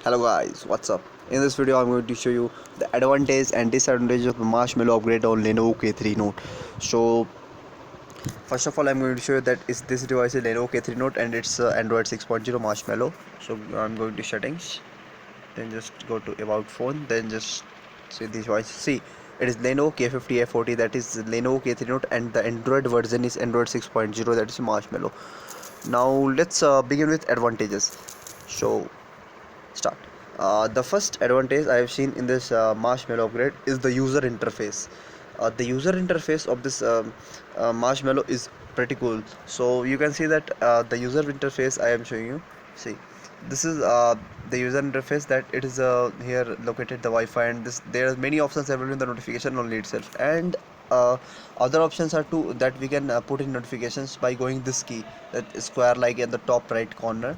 Hello guys, what's up? In this video I'm going to show you the advantage and disadvantage of the Marshmallow upgrade on Lenovo K3 Note. So first of all I'm going to show you that this device is Lenovo K3 Note and it's Android 6.0 Marshmallow. So I'm going to settings, then just go to about phone, then just see this device. See, it is Lenovo K50 F40, that is Lenovo K3 Note, and the Android version is Android 6.0, that is Marshmallow. Now let's begin with advantages. So start. The first advantage I have seen in this Marshmallow upgrade is the user interface. The user interface of this Marshmallow is pretty cool. So you can see that the user interface I am showing you. See, this is the user interface, that it is here located the Wi-Fi, and this there are many options available in the notification only itself, and uh, other options are too that we can put in notifications by going this key, that square like in the top right corner,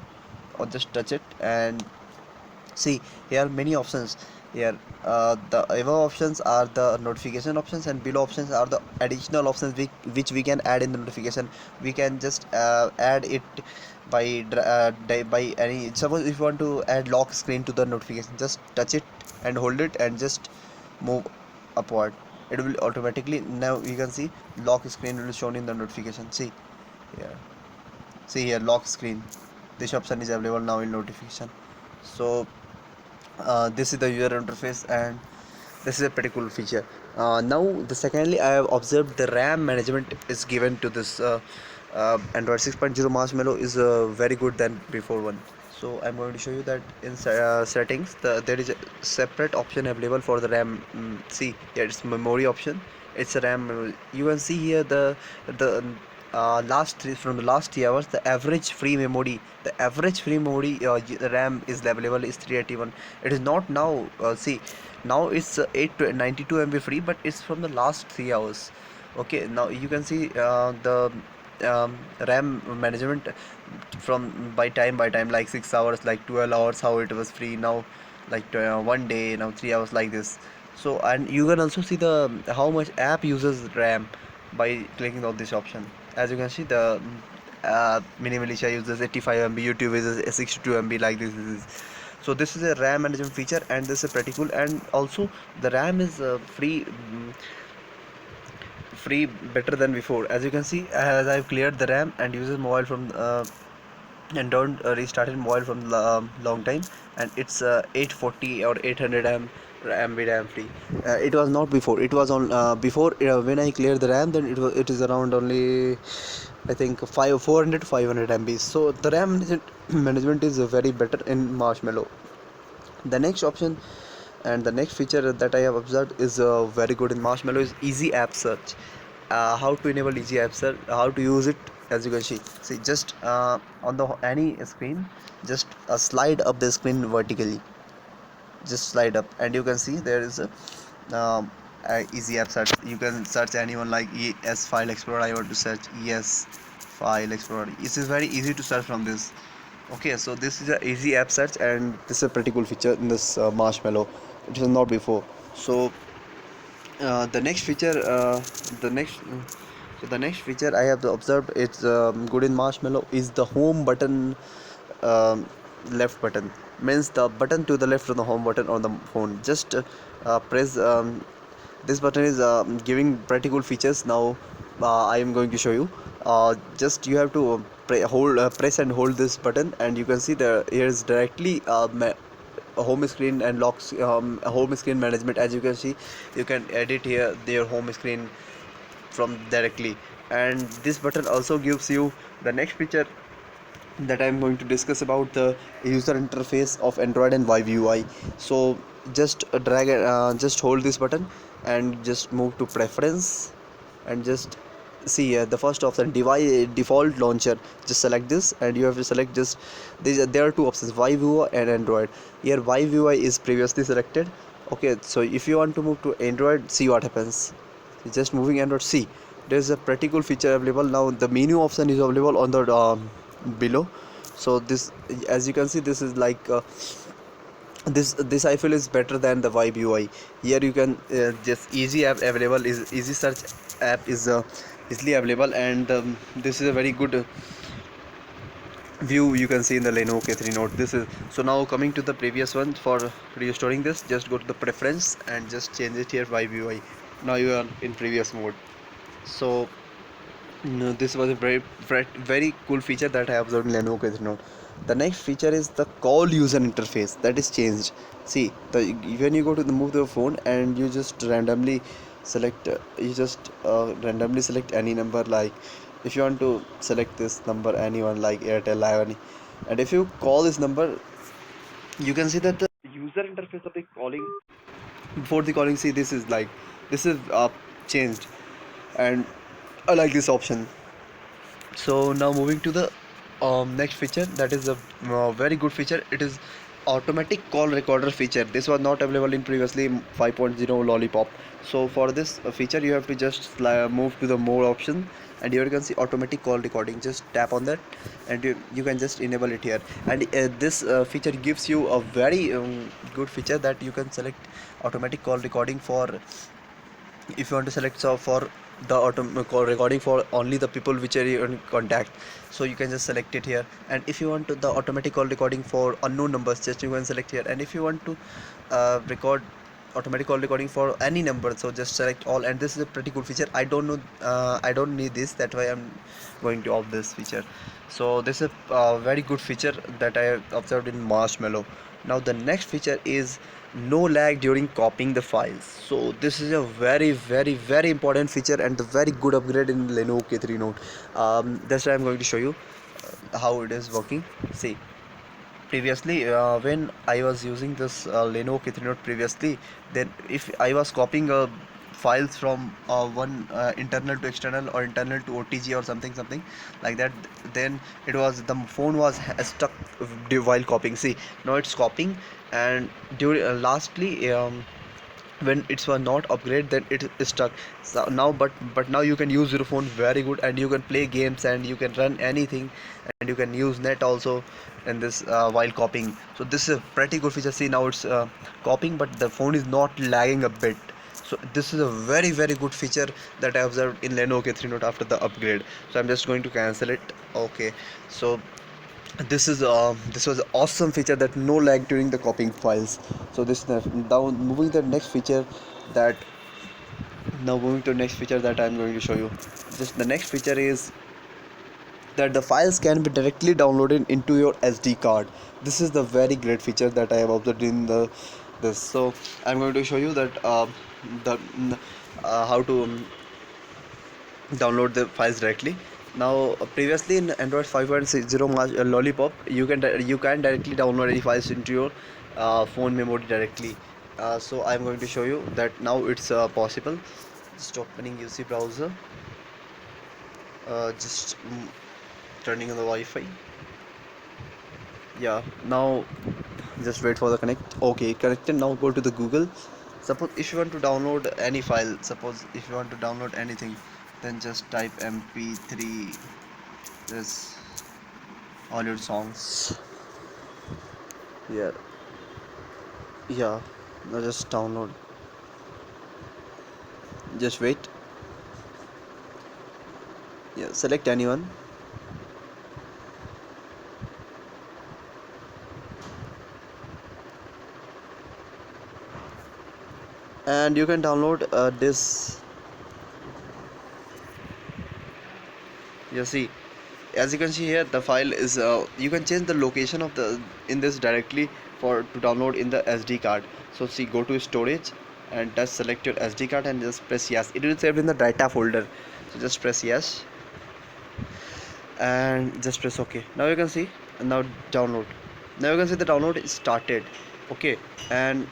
or just touch it and see here many options here. The above options are the notification options, and below options are the additional options which we can add in the notification. We can just add it by any, suppose if you want to add lock screen to the notification, just touch it and hold it and just move upward. It will automatically, now you can see lock screen will be shown in the notification. See here, see here, lock screen, this option is available now in notification. So this is the user interface, and this is a pretty cool feature. Now the secondly, I have observed the RAM management is given to this Android 6.0 Marshmallow is very good than before one. So I'm going to show you that in settings, there is a separate option available for the RAM. See here, it's memory option, it's a RAM memory. You can see here the from the last 3 hours, the average free memory RAM is available is 381. It is not now. See, now it's 892 MB free, but it's from the last 3 hours. Okay, now you can see the RAM management from by time, like 6 hours, like 12 hours, how it was free now, like one day, now 3 hours, like this. So, and you can also see the how much app uses RAM by clicking on this option. As you can see, the Mini Militia uses 85 MB, YouTube uses 62 MB, like this. So this is a RAM management feature, and this is pretty cool. And also the RAM is free better than before. As you can see, as I've cleared the RAM and uses mobile from and don't restarted mobile from long time, and it's 840 or 800 MB RAM free. It was not before. It was on before, when I cleared the RAM, then it is around only, I think, 400 to 500 MB. So the RAM management is very better in Marshmallow. The next option and the next feature that I have observed is very good in Marshmallow is easy app search. How to enable easy app search, how to use it. As you can see just on the any screen, just slide up the screen vertically, just slide up, and you can see there is a easy app search. You can search anyone, like ES File Explorer. I want to search ES File Explorer. It is very easy to search from this. Okay, so this is a easy app search, and this is a pretty cool feature in this Marshmallow. It was not before. So the next feature the next so the next feature I have observed, it's good in Marshmallow, is the home button. um, Left button means the button to the left of the home button on the phone. Just press this button is giving pretty cool features. Now I am going to show you. Just you have to press and hold this button, and you can see the here is directly home screen and locks, home screen management. As you can see, you can edit here their home screen from directly. And this button also gives you the next feature that I'm going to discuss about, the user interface of Android and Vive UI. So just drag it, just hold this button and just move to preference, and just see the first option, device default launcher. Just select this, and you have to select just there are two options, Vive UI and Android. Here Vive UI is previously selected. Okay, so if you want to move to Android, see what happens. Just moving Android, see there's a pretty cool feature available. Now the menu option is available on the below. So this, as you can see, this is like this I feel is better than the Vibe UI. Here you can just easy app available, is easy search app is easily available, and this is a very good view you can see in the Lenovo K3 Note. This is so. Now coming to the previous one, for restoring this, just go to the preference and just change it here by UI. Now you are in previous mode. So no, this was a very cool feature that I observed in Lenovo K3 Note. The next feature is the call user interface that is changed. See, when you go to the move the phone and you just randomly select, randomly select any number. Like if you want to select this number, anyone like Airtel, Live, and if you call this number, you can see that the user interface of the calling before the calling. See, this is changed, and I like this option. So now moving to the next feature, that is a very good feature. It is automatic call recorder feature. This was not available in previously 5.0 Lollipop. So for this feature you have to just move to the more option, and here you can see automatic call recording. Just tap on that and you can just enable it here. And this feature gives you a very good feature that you can select automatic call recording for, if you want to select, so for the call recording for only the people which are in contact, so you can just select it here. And if you want to the automatic call recording for unknown numbers, just you can select here. And if you want to record automatic call recording for any number, so just select all. And this is a pretty cool feature. I don't know, I don't need this, that's why I'm going to off this feature. So this is a very good feature that I observed in Marshmallow. Now the next feature is no lag during copying the files. So this is a very important feature and a very good upgrade in Lenovo K3 Note. That's why I'm going to show you how it is working. See, previously when I was using this Lenovo K3 Note previously, then if I was copying files from one internal to external or internal to OTG or something like that, then it was the phone was stuck while copying. See, now it's copying, and during lastly when it's was not upgrade, then it is stuck. So now, but now you can use your phone very good, and you can play games and you can run anything, and you can use net also in this while copying. So this is a pretty good feature. See, now it's copying, but the phone is not lagging a bit. So this is a very good feature that I observed in Lenovo K3 Note after the upgrade. So I'm just going to cancel it. Okay, so this was an awesome feature, that no lag during the copying files. So this now moving to the next feature, that now moving to the next feature that I'm going to show you. Just the next feature is that the files can be directly downloaded into your SD card. This is the very great feature that I have observed in the this. So I'm going to show you that the how to download the files directly. Now previously in Android 5.0 Lollipop, you can directly download any files into your phone memory directly. So I'm going to show you that now it's possible. Just opening UC browser, just turning on the Wi-Fi. Yeah, now just wait for the connect. Okay, connected. Now go to the Google. Suppose if you want to download any file, suppose if you want to download anything, then just type mp3, this all your songs. Yeah, yeah, now just download. Just wait. Yeah, select anyone. And you can download this. You see, as you can see here, the file is you can change the location of the in this directly for to download in the SD card. So see, go to storage and just select your SD card and just press yes. It will save in the data folder, so just press yes and just press OK. Now you can see, now download. Now you can see the download is started. Okay, and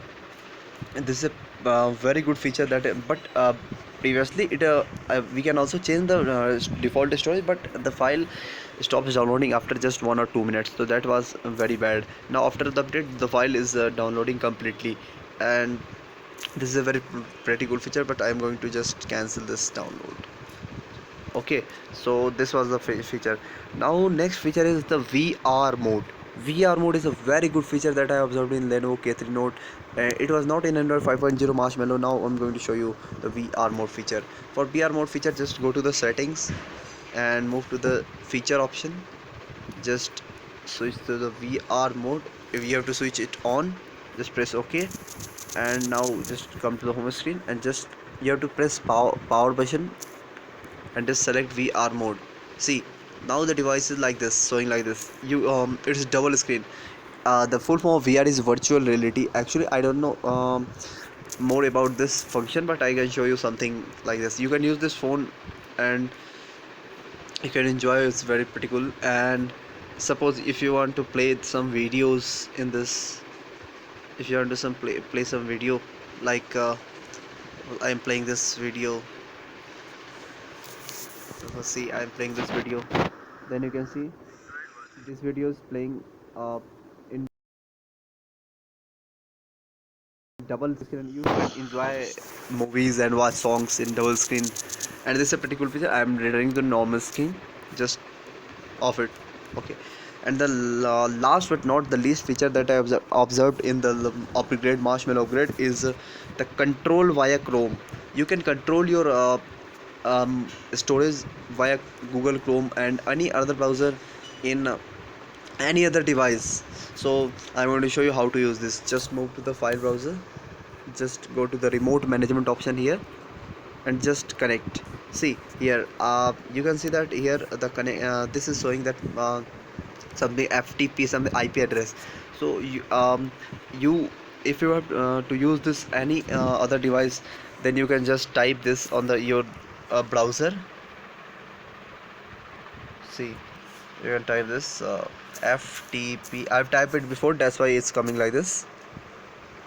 this is a very good feature that but previously it we can also change the default storage, but the file stops downloading after just 1 or 2 minutes, so that was very bad. Now after the update, the file is downloading completely, and this is a very pretty good feature, but I'm going to just cancel this download. Okay, so this was the feature. Now next feature is the VR mode. VR mode is a very good feature that I observed in Lenovo K3 Note. It was not in Android 5.0 Marshmallow. Now I'm going to show you the VR mode feature. For VR mode feature, just go to the settings and move to the feature option. Just switch to the VR mode. If you have to switch it on, just press OK, and now just come to the home screen and just you have to press power button and just select VR mode. See, now the device is like this, showing like this. It's double screen. The full form of VR is virtual reality. Actually, I don't know more about this function, but I can show you something like this. You can use this phone and you can enjoy. It's very pretty cool. And suppose if you want to play some videos in this, if you want to play some video, like I'm playing this video. See, I'm playing this video. Then you can see this video is playing in double screen. You can enjoy movies and watch songs in double screen, and this is a pretty cool feature. I'm rendering the normal screen, just off it. Okay, and the last but not the least feature that I observed in the upgrade Marshmallow upgrade is the control via Chrome. You can control your storage via Google Chrome and any other browser in any other device. So I'm going to show you how to use this. Just move to the file browser, just go to the remote management option here and just connect. See here, you can see that here the connect this is showing that something FTP, something IP address. So you if you have to use this any other device, then you can just type this on the your browser. See, you can type this FTP. I've typed it before, that's why it's coming like this.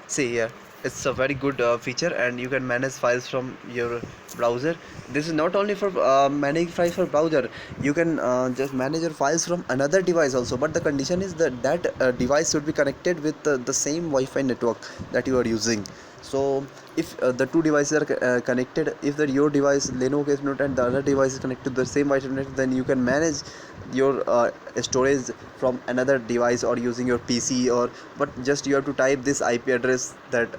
See here, it's a very good feature, and you can manage files from your browser. This is not only for managing files for browser. You can just manage your files from another device also, but the condition is that device should be connected with the same Wi-Fi network that you are using. So if the two devices are connected, if your device Lenovo case note and the other device is connected to the same Wi-Fi network, then you can manage your storage from another device or using your PC, or but just you have to type this IP address that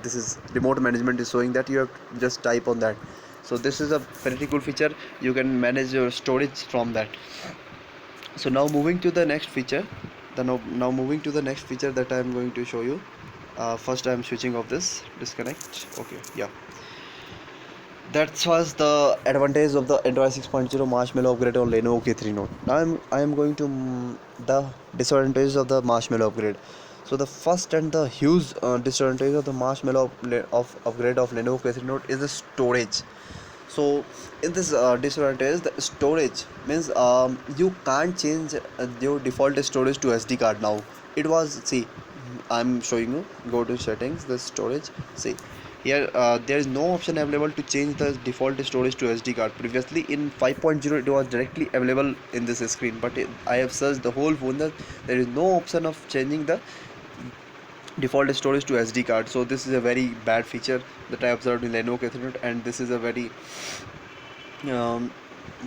this is remote management is showing, that you have to just type on that. So this is a pretty cool feature. You can manage your storage from that. So now moving to the next feature, now moving to the next feature that I am going to show you. First I am switching off this disconnect. Okay, yeah, that was the advantage of the Android 6.0 Marshmallow upgrade on Lenovo K3 Note. Now I am going to the disadvantages of the Marshmallow upgrade. So the first and the huge disadvantage of the Marshmallow of upgrade of Lenovo K3 Note is the storage. So in this disadvantage, the storage means you can't change your default storage to SD card now. It was, see, I'm showing you. Go to settings, the storage. See here, there is no option available to change the default storage to SD card. Previously in 5.0 it was directly available in this screen, but I have searched the whole phone that there is no option of changing the default storage to SD card. So this is a very bad feature that I observed in Lenovo K3 Note, and this is a very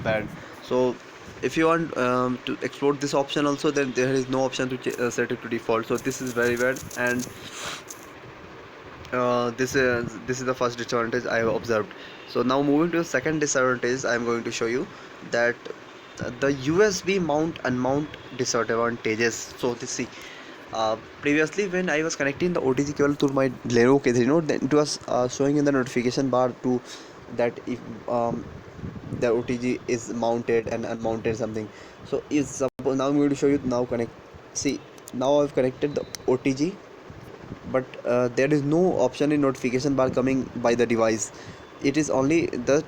bad. So if you want to explore this option also, then there is no option to set it to default. So this is very bad, and this is the first disadvantage I have observed. So now moving to the second disadvantage, I am going to show you that the USB mount unmount disadvantages. So this, see, previously when I was connecting the OTG cable to my Lenovo K3 Note, then it was showing in the notification bar to that if the OTG is mounted and unmounted something. So is suppose now I'm going to show you. Now connect. See, now I've connected the OTG, but there is no option in notification bar coming by the device. It is only that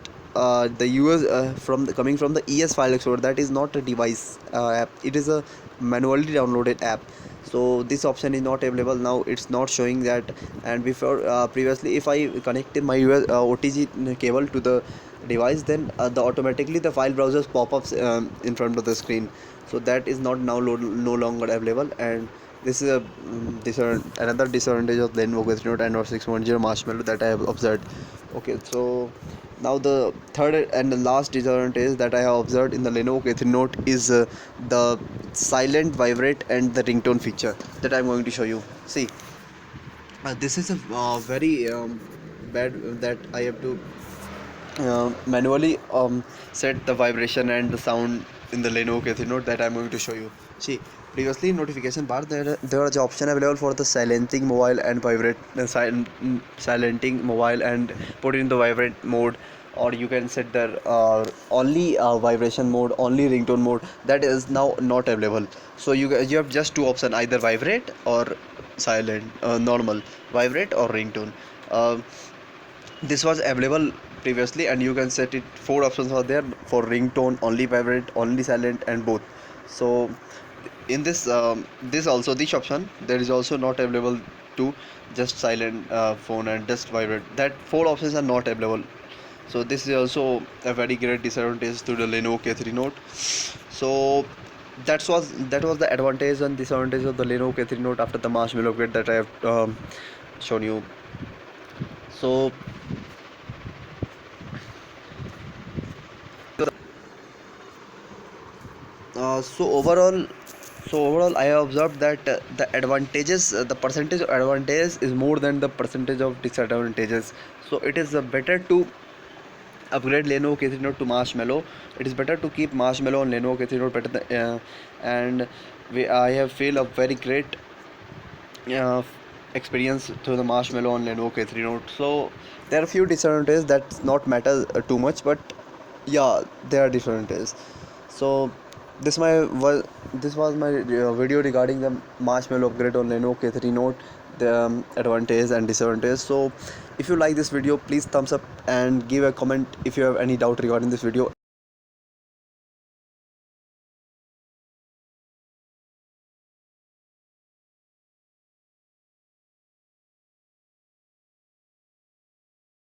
the US from coming from the ES file explorer. That is not a device app, it is a manually downloaded app. So this option is not available now, it's not showing that. And before previously if I connected my OTG cable to the device, then the automatically the file browsers pop-ups in front of the screen. So that is not now no longer available, and this is a another disadvantage of Lenovo K3 Note and 6.0 Marshmallow that I have observed. Okay, so now the third and the last disadvantage that I have observed in the Lenovo K3 Note is the silent vibrate and the ringtone feature that I'm going to show you. See, this is a very bad that I have to manually set the vibration and the sound in the Lenovo K3 Note that I'm going to show you. See, previously in notification bar there was an option available for the silencing mobile and vibrate silencing mobile and put it in the vibrate mode, or you can set the only vibration mode, only ringtone mode. That is now not available. So you have just two options, either vibrate or silent, normal, vibrate or ringtone. Uh, this was available previously, and you can set it. Four options are there for ringtone, only vibrate, only silent, and both. So in this option there is also not available to just silent phone and just vibrate. That four options are not available. So this is also a very great disadvantage to the Lenovo K3 Note. So that was the advantage and disadvantage of the Lenovo K3 Note after the Marshmallow upgrade that I have shown you. So so overall I have observed that the percentage of advantages is more than the percentage of disadvantages. So it is better to upgrade Lenovo K3 Note to Marshmallow. It is better to keep Marshmallow on Lenovo K3 Note better than, and I have feel a very great uh, experience through the Marshmallow on Lenovo K3 Note. So there are few disadvantages that not matter too much, but yeah, there are disadvantages. So this was my video regarding the Marshmallow upgrade on Lenovo K3 Note, the advantage and disadvantage. So if you like this video, please thumbs up and give a comment if you have any doubt regarding this video.